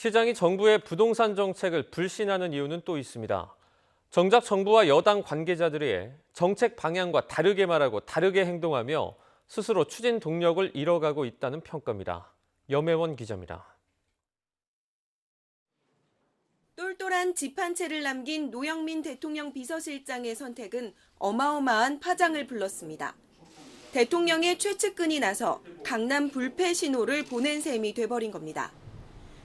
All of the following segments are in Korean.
시장이 정부의 부동산 정책을 불신하는 이유는 또 있습니다. 정작 정부와 여당 관계자들이 정책 방향과 다르게 말하고 다르게 행동하며 스스로 추진 동력을 잃어가고 있다는 평가입니다. 염혜원 기자입니다. 똘똘한 집 한 채를 남긴 노영민 대통령 비서실장의 선택은 어마어마한 파장을 불렀습니다. 대통령의 최측근이 나서 강남 불패 신호를 보낸 셈이 돼버린 겁니다.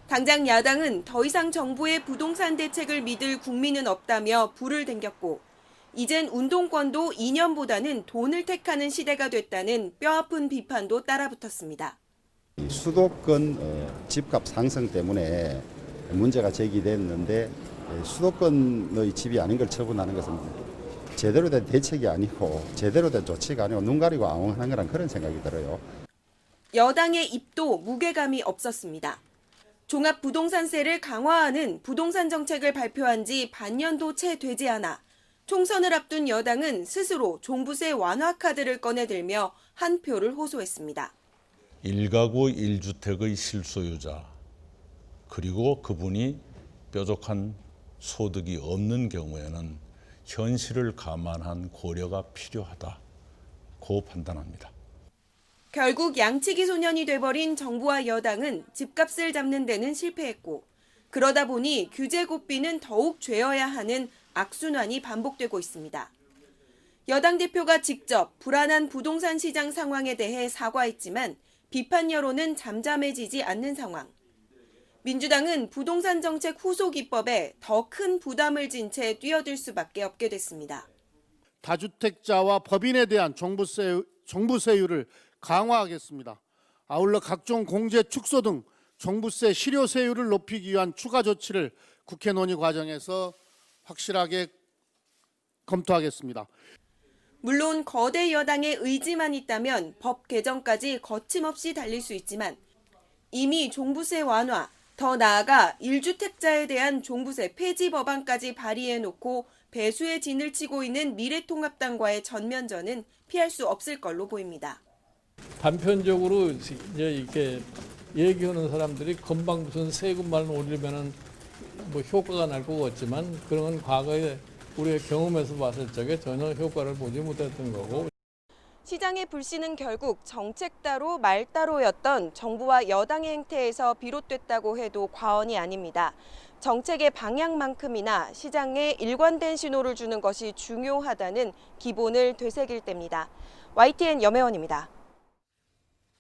당장 야당은 더 이상 정부의 부동산 대책을 믿을 국민은 없다며 불을 댕겼고, 이젠 운동권도 이념보다는 돈을 택하는 시대가 됐다는 뼈아픈 비판도 따라붙었습니다. 수도권 집값 상승 때문에 문제가 제기됐는데 수도권의 집이 아닌 걸 처분하는 것은 제대로 된 대책이 아니고 제대로 된 조치가 아니고 눈 가리고 아웅하는 거란 그런 생각이 들어요. 여당의 입도 무게감이 없었습니다. 종합부동산세를 강화하는 부동산 정책을 발표한 지 반년도 채 되지 않아 총선을 앞둔 여당은 스스로 종부세 완화 카드를 꺼내들며 한 표를 호소했습니다. 1가구 1주택의 실소유자, 그리고 그분이 뾰족한 소득이 없는 경우에는 현실을 감안한 고려가 필요하다고 판단합니다. 결국 양치기 소년이 돼버린 정부와 여당은 집값을 잡는 데는 실패했고, 그러다 보니 규제 고삐는 더욱 죄어야 하는 악순환이 반복되고 있습니다. 여당 대표가 직접 불안한 부동산 시장 상황에 대해 사과했지만 비판 여론은 잠잠해지지 않는 상황. 민주당은 부동산 정책 후속 입법에 더 큰 부담을 진 채 뛰어들 수밖에 없게 됐습니다. 다주택자와 법인에 대한 종부세율을 강화하겠습니다. 아울러 각종 공제 축소 등 종부세 실효세율을 높이기 위한 추가 조치를 국회 논의 과정에서 확실하게 검토하겠습니다. 물론 거대 여당의 의지만 있다면 법 개정까지 거침없이 달릴 수 있지만 이미 종부세 완화, 더 나아가 1주택자에 대한 종부세 폐지 법안까지 발의해놓고 배수의 진을 치고 있는 미래통합당과의 전면전은 피할 수 없을 걸로 보입니다. 단편적으로 이제 이렇게 얘기하는 사람들이 금방 무슨 세금만 올리면은 뭐 효과가 날 것 같지만 그런 건 과거에 우리의 경험에서 봤을 적에 전혀 효과를 보지 못했던 거고. 시장의 불씨는 결국 정책 따로 말 따로였던 정부와 여당의 행태에서 비롯됐다고 해도 과언이 아닙니다. 정책의 방향만큼이나 시장에 일관된 신호를 주는 것이 중요하다는 기본을 되새길 때입니다. YTN 염혜원입니다.